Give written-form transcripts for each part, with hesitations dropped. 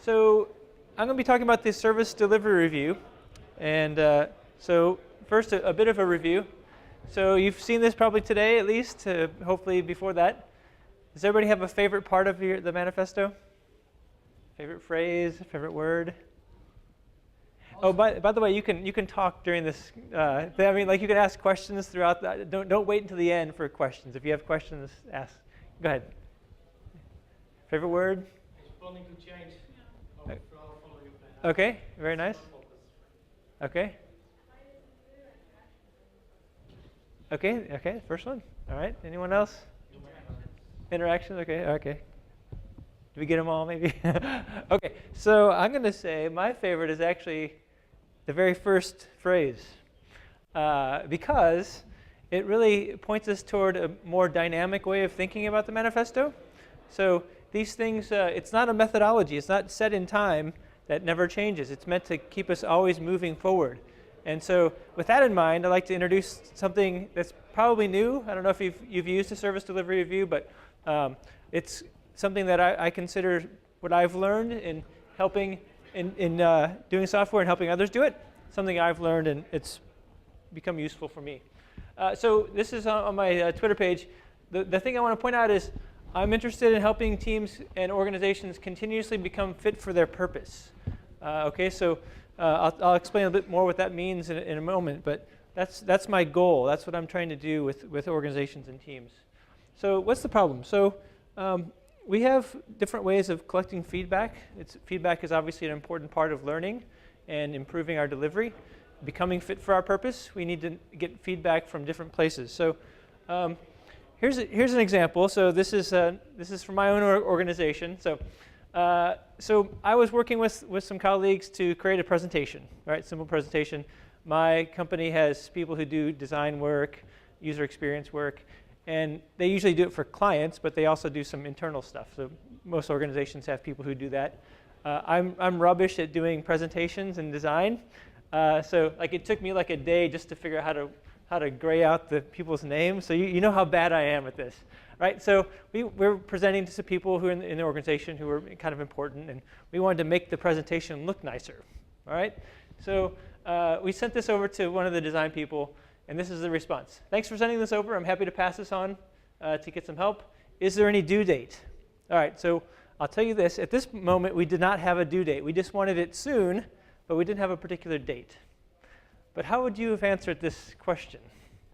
So I'm going to be talking about the service delivery review. And so first, a bit of a review. So you've seen this probably today, at least, hopefully before that. Does everybody have a favorite part of the manifesto? Favorite phrase, favorite word? Oh, by the way, you can talk during this. I mean, like you can ask questions throughout. Don't wait until the end for questions. If you have questions, ask. Go ahead. Favorite word? Responding to change. Okay, very nice. Okay. Okay, first one. All right, anyone else? Interaction, okay. Do we get them all, maybe? Okay, so I'm going to say my favorite is actually the very first phrase, because it really points us toward a more dynamic way of thinking about the manifesto. So these things, it's not a methodology. It's not set in time that never changes. It's meant to keep us always moving forward. And so with that in mind, I'd like to introduce something that's probably new. I don't know if you've used a service delivery review, but it's something that I consider what I've learned in helping in doing software and helping others do it. Something I've learned, and it's become useful for me. So this is on my Twitter page. The thing I want to point out is I'm interested in helping teams and organizations continuously become fit for their purpose. Okay, so I'll explain a bit more what that means in a moment, but that's my goal. That's what I'm trying to do with organizations and teams. So what's the problem? So we have different ways of collecting feedback. Feedback is obviously an important part of learning and improving our delivery. Becoming fit for our purpose, we need to get feedback from different places. So here's an example. So this is from my own organization. So I was working with some colleagues to create a presentation, right? Simple presentation. My company has people who do design work, user experience work, and they usually do it for clients, but they also do some internal stuff. So most organizations have people who do that. I'm rubbish at doing presentations and design. So like it took me like a day just to figure out how to gray out the people's names. So you know how bad I am at this, right? So we're presenting to some people who are in the organization who are kind of important, and we wanted to make the presentation look nicer, all right? So we sent this over to one of the design people, and this is the response. Thanks for sending this over. I'm happy to pass this on to get some help. Is there any due date? All right, so I'll tell you this. At this moment, we did not have a due date. We just wanted it soon, but we didn't have a particular date. But how would you have answered this question?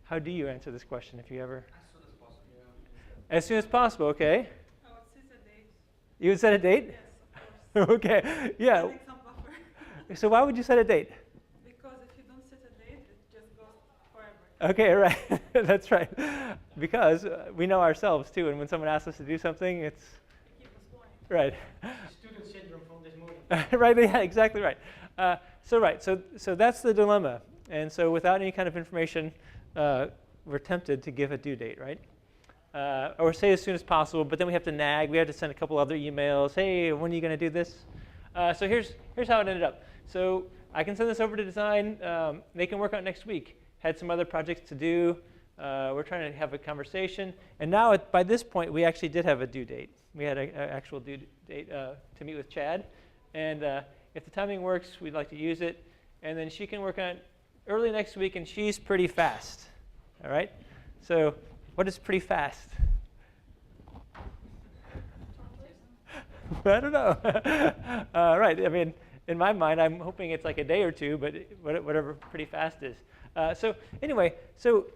How do you answer this question if you ever? As soon as possible. Yeah. As soon as possible, okay. I would set a date. You would set a date? Yes, of course. Okay, yeah. Adding some buffer. So why would you set a date? Because if you don't set a date, it just goes forever. Okay, right. That's right. Because we know ourselves too, and when someone asks us to do something, it's Keep us going. right. Student syndrome from this movie. Right, yeah, exactly right. So that's the dilemma. And so without any kind of information, we're tempted to give a due date, right? Or say as soon as possible, but then we have to nag. We have to send a couple other emails. Hey, when are you going to do this? So here's how it ended up. So I can send this over to design. They can work on it next week. Had some other projects to do. We're trying to have a conversation. And now, by this point, we actually did have a due date. We had an actual due date to meet with Chad. And if the timing works, we'd like to use it. And then she can work on it early next week, and she's pretty fast. All right? So what is pretty fast? I don't know. Right. I mean, in my mind, I'm hoping it's like a day or two, but whatever pretty fast is. So anyway, so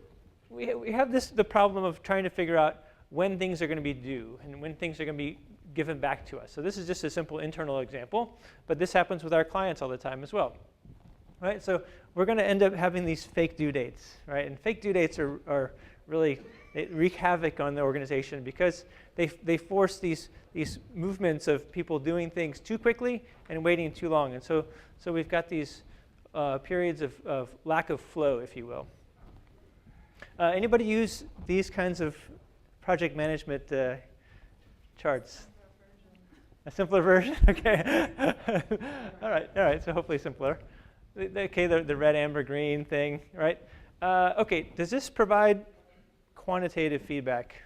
we have the problem of trying to figure out when things are going to be due and when things are going to be given back to us. So this is just a simple internal example, but this happens with our clients all the time as well. Right? So we're going to end up having these fake due dates, right? And fake due dates are really, they wreak havoc on the organization because they force these movements of people doing things too quickly and waiting too long. And so we've got these periods of lack of flow, if you will. Anybody use these kinds of project management charts? A simpler version? Okay. All right, so hopefully simpler. Okay, the red, amber, green thing, right? Okay, does this provide quantitative feedback?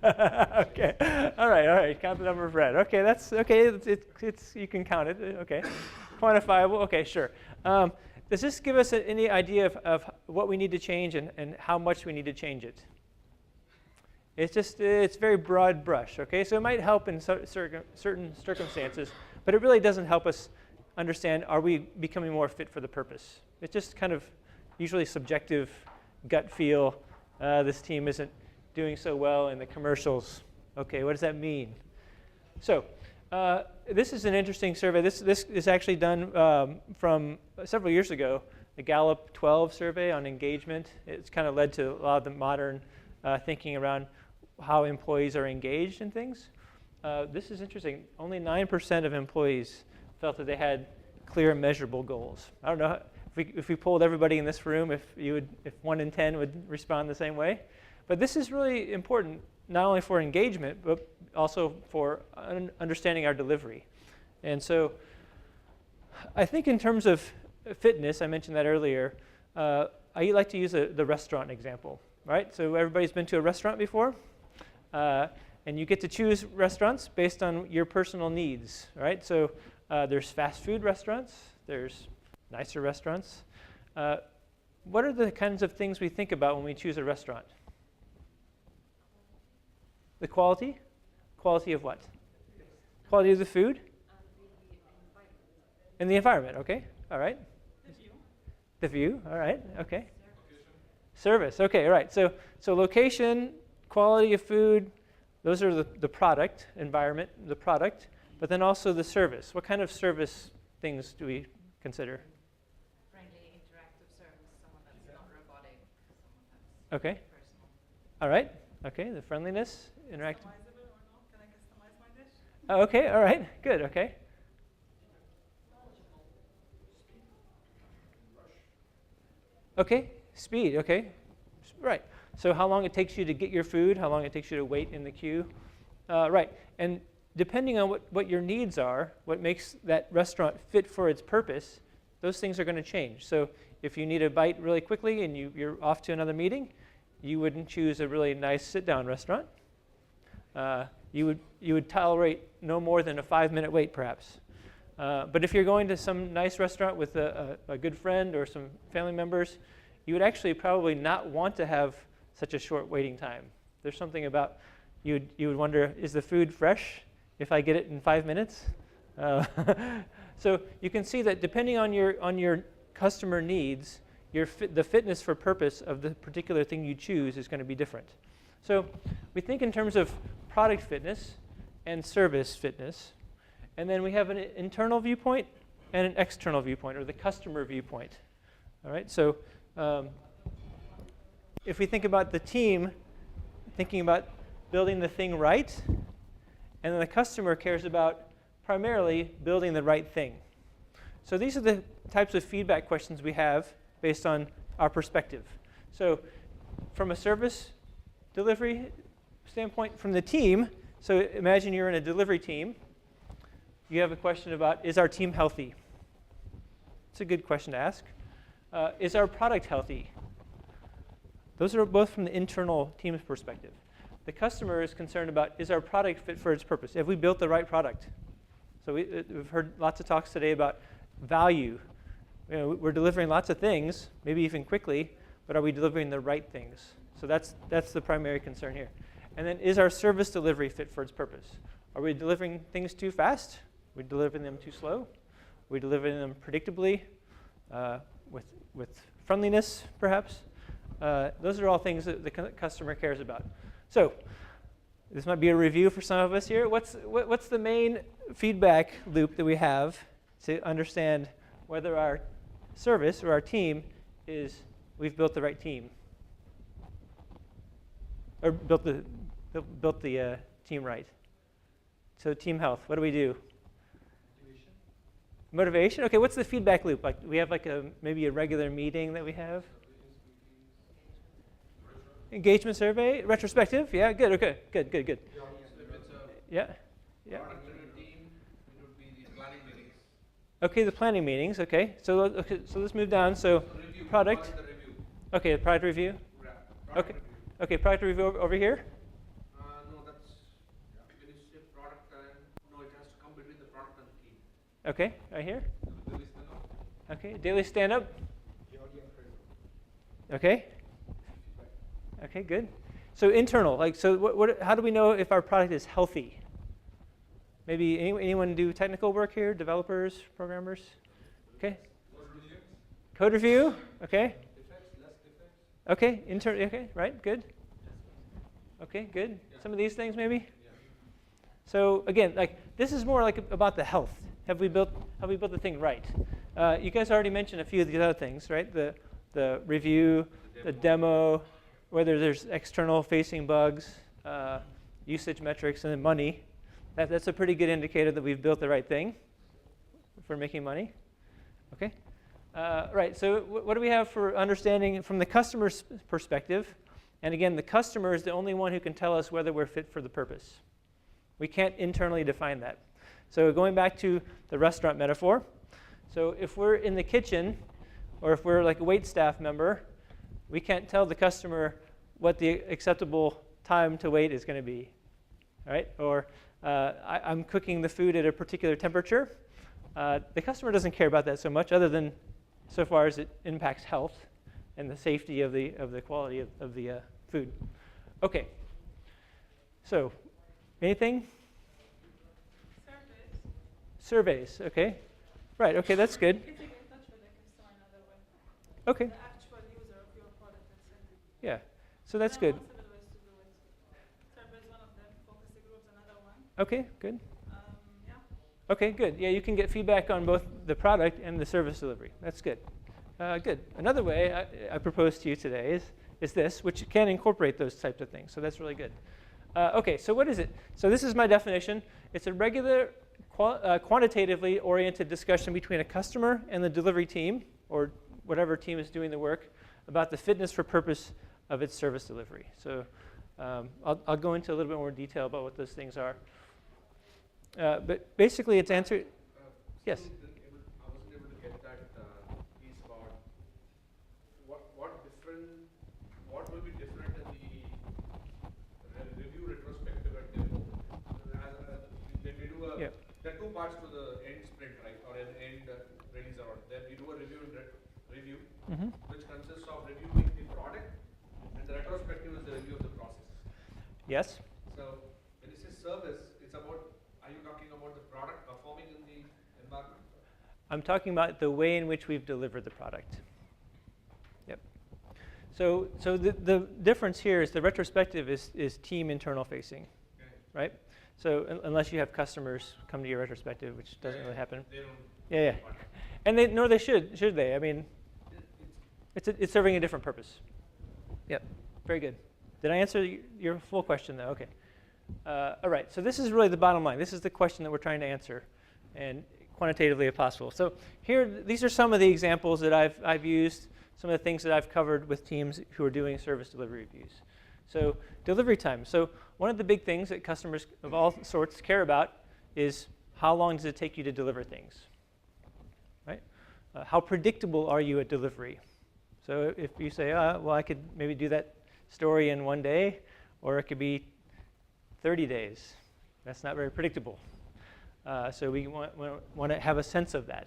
Okay. All right. Count the number of bread. Okay, that's okay. It's you can count it. Okay. Quantifiable. Okay, sure. Does this give us any idea of what we need to change and how much we need to change it? It's very broad brush. Okay, so it might help in certain circumstances, but it really doesn't help us understand, are we becoming more fit for the purpose? It's just kind of usually subjective gut feel. This team isn't doing so well in the commercials. Okay, what does that mean? So this is an interesting survey. This is actually done from several years ago, the Gallup 12 survey on engagement. It's kind of led to a lot of the modern thinking around how employees are engaged in things. This is interesting. Only 9% of employees felt that they had clear, measurable goals. I don't know if we polled everybody in this room, if 1 in 10 would respond the same way. But this is really important, not only for engagement, but also for understanding our delivery. And so I think in terms of fitness, I mentioned that earlier, I like to use the restaurant example, right? So everybody's been to a restaurant before, and you get to choose restaurants based on your personal needs, right? So there's fast food restaurants, there's nicer restaurants. What are the kinds of things we think about when we choose a restaurant? The quality? Quality of what? Quality of the food? And the environment, okay. All right. The view, all right, okay. Service, okay, all right. So location, quality of food, those are the product, environment, the product, but then also the service. What kind of service things do we consider? Friendly, interactive service, someone that's not robotic, someone that's Okay. personal. All right. Okay. The friendliness, interactive. Customizable or not? Can I customize my dish? Oh, okay. All right. Good. Okay. Okay. Speed. Okay. Right. So how long it takes you to get your food? How long it takes you to wait in the queue? Right. And depending on what your needs are, what makes that restaurant fit for its purpose, those things are going to change. So if you need a bite really quickly and you're off to another meeting, you wouldn't choose a really nice sit-down restaurant. You would tolerate no more than a 5-minute wait, perhaps. But if you're going to some nice restaurant with a good friend or some family members, you would actually probably not want to have such a short waiting time. There's something about you would wonder, is the food fresh if I get it in 5 minutes? So you can see that depending on your customer needs, the fitness for purpose of the particular thing you choose is going to be different. So we think in terms of product fitness and service fitness, and then we have an internal viewpoint and an external viewpoint, or the customer viewpoint. All right. So if we think about the team, thinking about building the thing right, and then the customer cares about primarily building the right thing. So these are the types of feedback questions we have based on our perspective. So from a service delivery standpoint, from the team, so imagine you're in a delivery team. You have a question about, is our team healthy? It's a good question to ask. Is our product healthy? Those are both from the internal team's perspective. The customer is concerned about, is our product fit for its purpose? Have we built the right product? So we've heard lots of talks today about value. We're delivering lots of things, maybe even quickly, but are we delivering the right things? So that's the primary concern here. And then, is our service delivery fit for its purpose? Are we delivering things too fast? Are we delivering them too slow? Are we delivering them predictably, with friendliness, perhaps? Those are all things that the customer cares about. So this might be a review for some of us here. What's the main feedback loop that we have to understand whether our service or our team we've built the right team, or built the team right? So team health. What do we do? Motivation. Okay. What's the feedback loop? Like we have maybe a regular meeting that we have. Engagement survey, retrospective. Yeah, good. Okay, good. Yeah, so if it's a Yeah. product in a team, it would be the planning meetings. Okay, the planning meetings. Okay, so let's move down. So Review, product. call it the review. Okay, the product review. Yeah, product Okay. review. Okay, product review over here. And Okay, right here. Okay, daily stand-up. Okay. Okay, good. So internal, like, so how do we know if our product is healthy? Maybe anyone do technical work here? Developers, programmers? Okay. Code review. Okay. Okay. Okay. Right. Good. Okay. Good. Some of these things maybe. So again, like this is more like about the health. Have we built the thing right? You guys already mentioned a few of these other things, right? The review, the demo, whether there's external facing bugs, usage metrics, and then money. That's a pretty good indicator that we've built the right thing for making money. Okay. Right. So what do we have for understanding from the customer's perspective? And again, the customer is the only one who can tell us whether we're fit for the purpose. We can't internally define that. So going back to the restaurant metaphor, so if we're in the kitchen, or if we're like a wait staff member, we can't tell the customer what the acceptable time to wait is going to be, right? Or I'm cooking the food at a particular temperature. The customer doesn't care about that so much, other than so far as it impacts health and the safety of the quality of the food. Okay. So, anything? Surveys. Okay. Right. Okay, that's good. You can get in touch with the customer another way. Okay. The actual user of your product, let's say. Yeah. So that's There are good. several ways to do it. Survey is one of them. Focus groups another one. Okay. Good. Yeah. Okay. Good. Yeah, you can get feedback on both the product and the service delivery. That's good. Good. Another way I propose to you today is this, which can incorporate those types of things. So that's really good. Okay. So what is it? So this is my definition. It's a regular quantitatively oriented discussion between a customer and the delivery team, or whatever team is doing the work, about the fitness for purpose of its service delivery. So I'll go into a little bit more detail about what those things are. But basically, it's answered. Yes. I wasn't able to get that piece about what will be different in the review, retrospective, and demo. When we do Yeah. there are two parts to the end sprint, right, or an end release or then we do a review and review, which consists of reviewing the product, and the retrospective is the review of the process. Yes. So when you say service, it's about, are you talking about the product performing in the environment? I'm talking about the way in which we've delivered the product. Yep. So the difference here is the retrospective is team internal facing, Okay. right? So unless you have customers come to your retrospective, which doesn't really happen. They don't. Yeah. And nor they should they? I mean, it's serving a different purpose. Yep. Very good. Did I answer your full question though? Okay. All right. So this is really the bottom line. This is the question that we're trying to answer, and quantitatively if possible. So here, these are some of the examples that I've used, some of the things that I've covered with teams who are doing service delivery reviews. So delivery time. So one of the big things that customers of all sorts care about is how long does it take you to deliver things, right? How predictable are you at delivery? So if you say, well, I could maybe do that story in 1 day, or it could be 30 days. That's not very predictable. So we want to have a sense of that.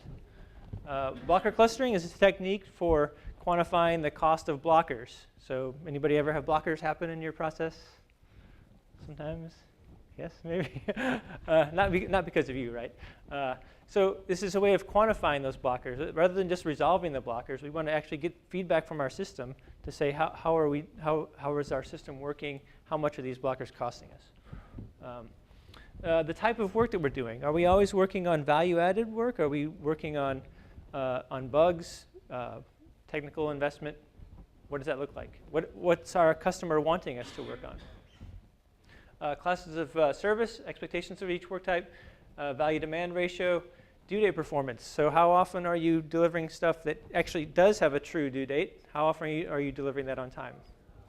Blocker clustering is a technique for quantifying the cost of blockers. So anybody ever have blockers happen in your process? Sometimes? Yes, maybe? Not because of you, right? So this is a way of quantifying those blockers. Rather than just resolving the blockers, we want to actually get feedback from our system to say how is our system working, how much are these blockers costing us. The type of work that we're doing. Are we always working on value-added work? Are we working on bugs, technical investment? What does that look like? What's our customer wanting us to work on? Classes of service, expectations of each work type, value-demand ratio, due date performance. So how often are you delivering stuff that actually does have a true due date? How often are you delivering that on time?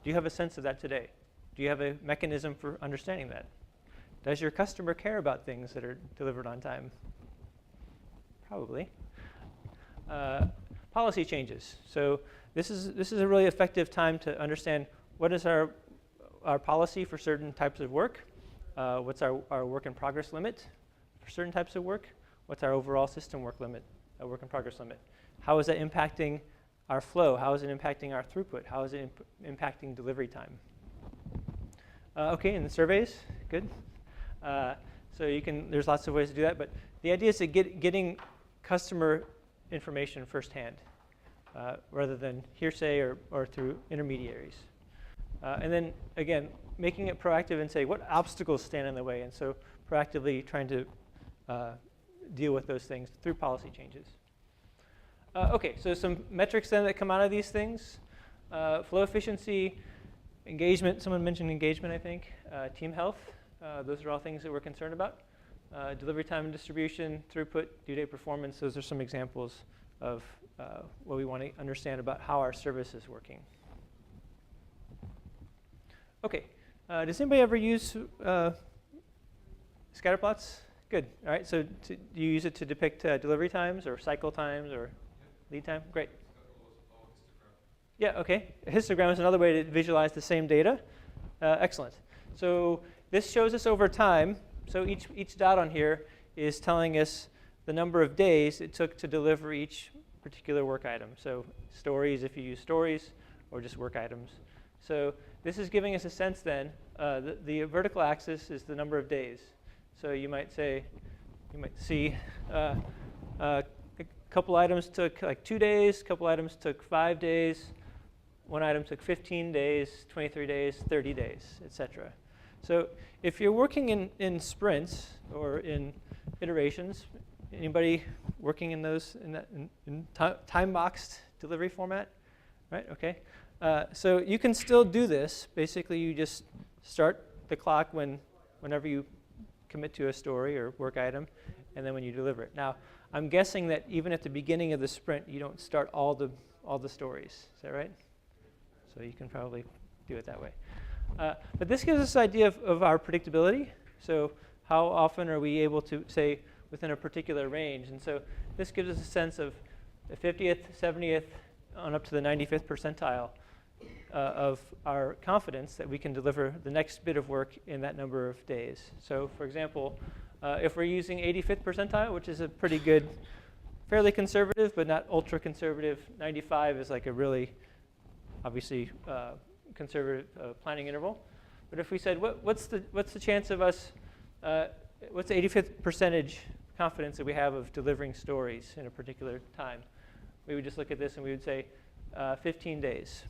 Do you have a sense of that today? Do you have a mechanism for understanding that? Does your customer care about things that are delivered on time? Probably. Policy changes. So this is a really effective time to understand what is our policy for certain types of work. What's our work in progress limit for certain types of work? what's our overall system work limit, work in progress limit? How is that impacting our flow? How is it impacting our throughput? How is it impacting delivery time? Okay, and the surveys, good. So there's lots of ways to do that, but the idea is to getting customer information firsthand, rather than hearsay or through intermediaries. And then, again, making it proactive and say, what obstacles stand in the way? And so proactively trying to deal with those things through policy changes. Okay, so some metrics then that come out of these things. Flow efficiency, engagement, someone mentioned engagement, I think. Team health, those are all things that we're concerned about. Delivery time and distribution, throughput, due date performance, those are some examples of what we want to understand about how our service is working. Okay, does anybody ever use scatter plots? Good, all right, so do you use it to depict delivery times or cycle times or lead time? Great. Yeah, okay. A histogram is another way to visualize the same data. Excellent. So this shows us over time. So each dot on here is telling us the number of days it took to deliver each particular work item. So stories, if you use stories, or just work items. So this is giving us a sense then, the vertical axis is the number of days. So you might see a couple items took like 2 days, a couple items took 5 days, one item took 15 days, 23 days, 30 days, etc. So if you're working in sprints or in iterations, anybody working in those in time-boxed delivery format, right? Okay. So you can still do this. Basically, you just start the clock whenever you commit to a story or work item, and then when you deliver it. Now, I'm guessing that even at the beginning of the sprint, you don't start all the stories. Is that right? So you can probably do it that way. But this gives us an idea of our predictability. So how often are we able to say within a particular range? And so this gives us a sense of the 50th, 70th, on up to the 95th percentile of our confidence that we can deliver the next bit of work in that number of days. So for example, if we're using 85th percentile, which is a pretty good, fairly conservative, but not ultra conservative, 95 is like a really, obviously, conservative planning interval. But if we said, what's the chance of us, what's the 85th percentage confidence that we have of delivering stories in a particular time? We would just look at this and we would say 15 days.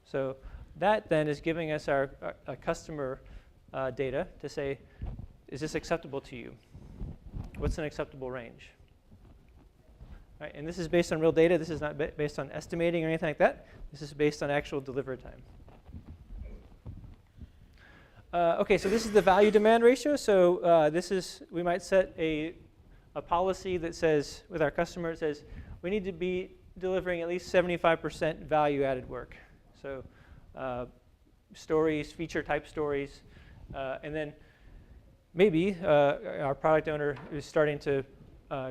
So that then is giving us our customer data to say, is this acceptable to you? What's an acceptable range? Right, and this is based on real data. This is not based on estimating or anything like that. This is based on actual delivery time. Okay, so this is the value demand ratio. So we might set a policy that says, with our customer, it says, we need to be delivering at least 75% value added work. So stories, feature type stories, and then maybe our product owner is starting to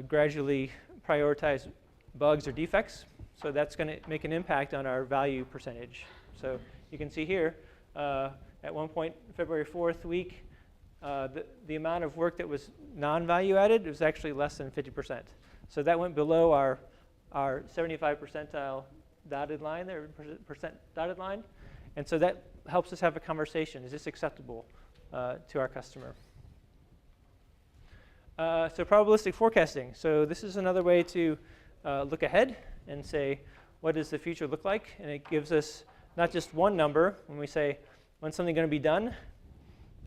gradually prioritize bugs or defects. So that's going to make an impact on our value percentage. So you can see here, at one point, February 4th week, the amount of work that was non-value added was actually less than 50%. So that went below our 75 percentile dotted line, there, percent dotted line. And so that helps us have a conversation. Is this acceptable to our customer? So probabilistic forecasting. So this is another way to look ahead and say, what does the future look like? And it gives us not just one number when we say, when's something going to be done?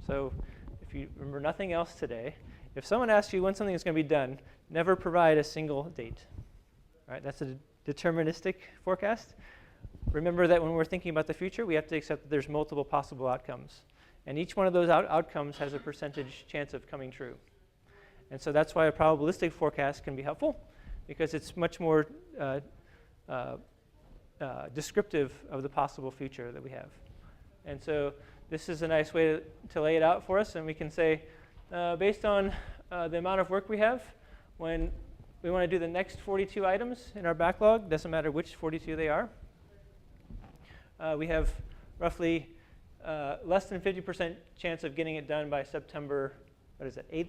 So if you remember nothing else today, if someone asks you when something is going to be done, never provide a single date. Right? That's a deterministic forecast. Remember that when we're thinking about the future, we have to accept that there's multiple possible outcomes. And each one of those outcomes has a percentage chance of coming true. And so that's why a probabilistic forecast can be helpful, because it's much more descriptive of the possible future that we have. And so this is a nice way to lay it out for us. And we can say, based on the amount of work we have, when we want to do the next 42 items in our backlog, doesn't matter which 42 they are, we have roughly less than 50% chance of getting it done by September, 8th?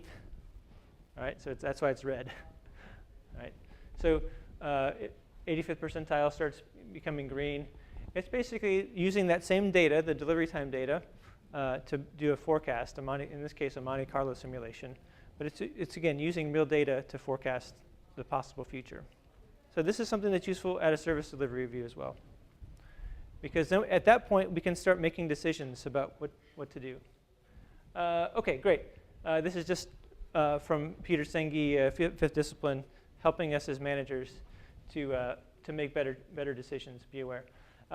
All right, so that's why it's red. All right, so 85th percentile starts becoming green. It's basically using that same data, the delivery time data, to do a forecast, in this case, a Monte Carlo simulation. But it's again, using real data to forecast the possible future. So this is something that's useful at a service delivery review as well. Because then at that point, we can start making decisions about what to do. OK, great. This is just from Peter Senge, Fifth Discipline, helping us as managers to make better decisions, be aware.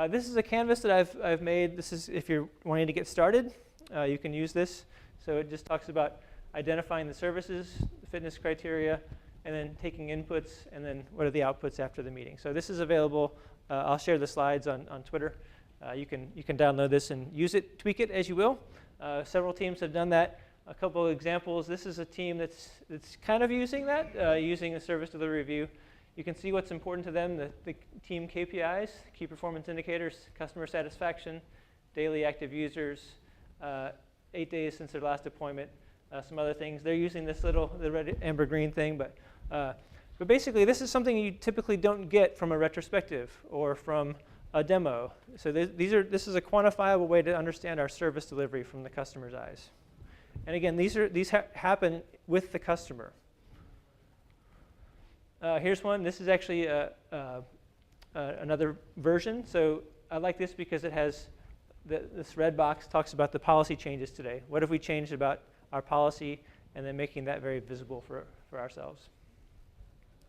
This is a canvas that I've made. This is if you're wanting to get started, you can use this. So it just talks about identifying the services, the fitness criteria, and then taking inputs, and then what are the outputs after the meeting. So this is available. I'll share the slides on Twitter. You can download this and use it, tweak it as you will. Several teams have done that. A couple of examples. This is a team that's kind of using that, using a service delivery review. You can see what's important to them, the team KPIs, key performance indicators, customer satisfaction, daily active users, 8 days since their last deployment, some other things. They're using this the red, amber, green thing, but basically this is something you typically don't get from a retrospective or from a demo. So this is a quantifiable way to understand our service delivery from the customer's eyes. And again, these happen with the customer. Here's one. This is actually another version. So I like this because it has this red box talks about the policy changes today. What have we changed about our policy, and then making that very visible for ourselves.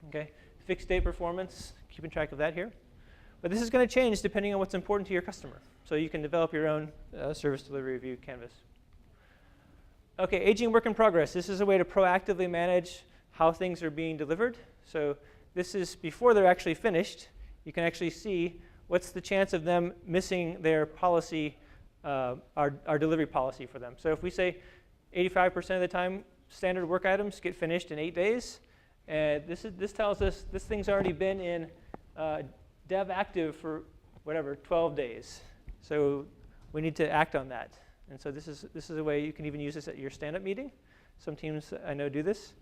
Okay, fixed date performance, keeping track of that here. But this is going to change depending on what's important to your customer. So you can develop your own service delivery review canvas. Okay, aging work in progress. This is a way to proactively manage how things are being delivered. So this is before they're actually finished. You can actually see what's the chance of them missing their policy, our delivery policy for them. So if we say 85% of the time standard work items get finished in 8 days, this tells us this thing's already been in dev active for whatever 12 days. So we need to act on that. And so this is a way you can even use this at your stand-up meeting. Some teams I know do this.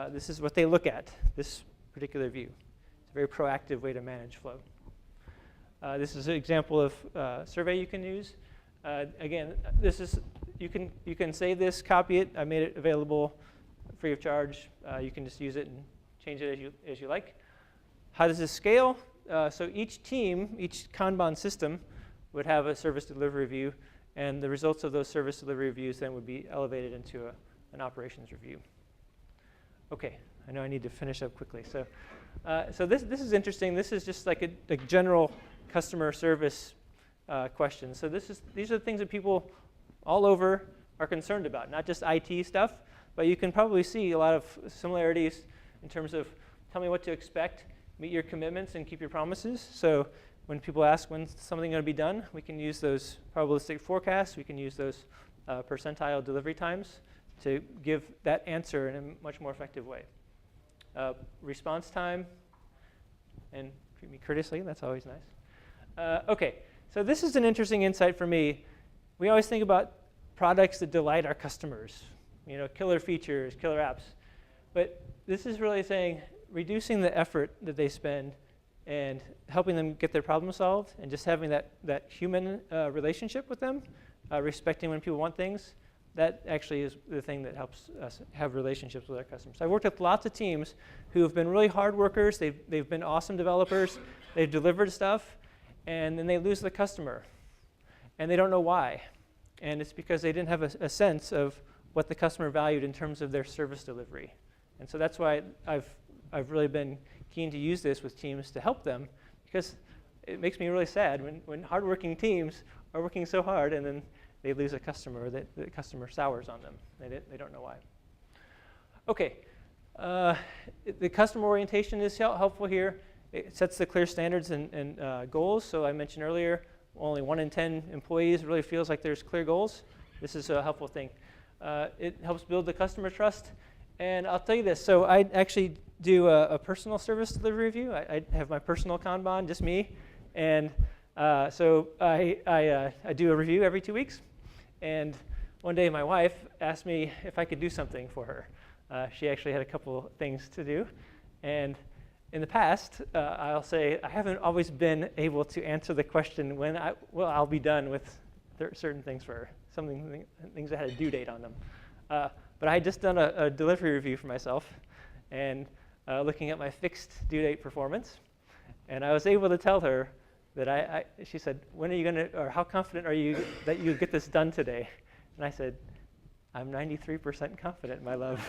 This is what they look at, this particular view. It's a very proactive way to manage flow. This is an example of survey you can use. Again, this is you can save this, copy it. I made it available free of charge. You can just use it and change it as you like. How does this scale? So each team, each Kanban system would have a service delivery review, and the results of those service delivery reviews then would be elevated into an operations review. Okay, I know I need to finish up quickly. So this is interesting. This is just like a general customer service question. So these are the things that people all over are concerned about, not just IT stuff, but you can probably see a lot of similarities in terms of tell me what to expect, meet your commitments, and keep your promises. So when people ask when's something going to be done, we can use those probabilistic forecasts. We can use those percentile delivery times to give that answer in a much more effective way. Response time, and treat me courteously. That's always nice. OK, so this is an interesting insight for me. We always think about products that delight our customers, killer features, killer apps. But this is really saying reducing the effort that they spend and helping them get their problem solved, and just having that human relationship with them, respecting when people want things. That actually is the thing that helps us have relationships with our customers. I've worked with lots of teams who have been really hard workers. They've been awesome developers. They've delivered stuff, and then they lose the customer, and they don't know why. And it's because they didn't have a sense of what the customer valued in terms of their service delivery. And so that's why I've really been keen to use this with teams to help them, because it makes me really sad when hardworking teams are working so hard and then they lose a customer, or the customer sours on them. They don't know why. OK, the customer orientation is helpful here. It sets the clear standards and goals. So I mentioned earlier, only 1 in 10 employees really feels like there's clear goals. This is a helpful thing. It helps build the customer trust. And I'll tell you this. So I actually do a personal service delivery review. I have my personal Kanban, just me. And so I do a review every 2 weeks. And one day my wife asked me if I could do something for her. She actually had a couple things to do. And in the past, I'll say I haven't always been able to answer the question when I'll be done with certain things for her, things that had a due date on them. But I had just done a delivery review for myself and looking at my fixed due date performance. And I was able to tell her that she said, when are you going to, or how confident are you that you'll get this done today? And I said, I'm 93% confident, my love.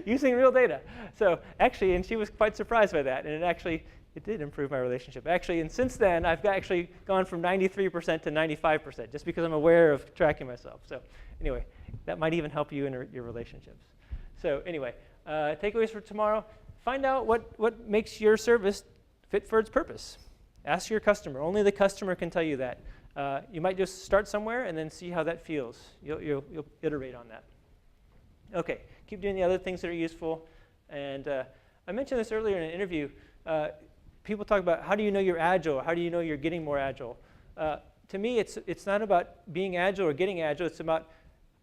Using real data. So actually, and she was quite surprised by that. And it did improve my relationship. Actually, and since then, I've actually gone from 93% to 95%, just because I'm aware of tracking myself. So anyway, that might even help you in your relationships. So anyway, takeaways for tomorrow. Find out what makes your service fit for its purpose. Ask your customer. Only the customer can tell you that. You might just start somewhere and then see how that feels. You'll iterate on that. Okay, keep doing the other things that are useful. And I mentioned this earlier in an interview. People talk about how do you know you're agile? How do you know you're getting more agile? To me, it's not about being agile or getting agile. It's about,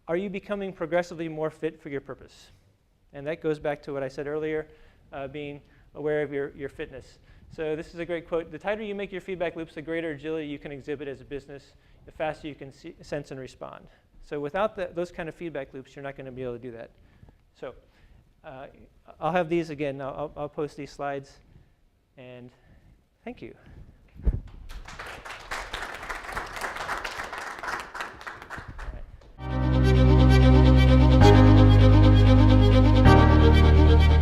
are you becoming progressively more fit for your purpose? And that goes back to what I said earlier, being aware of your fitness. So this is a great quote. The tighter you make your feedback loops, the greater agility you can exhibit as a business, the faster you can sense and respond. So without those kind of feedback loops, you're not going to be able to do that. So I'll have these again. I'll post these slides. And thank you. All right.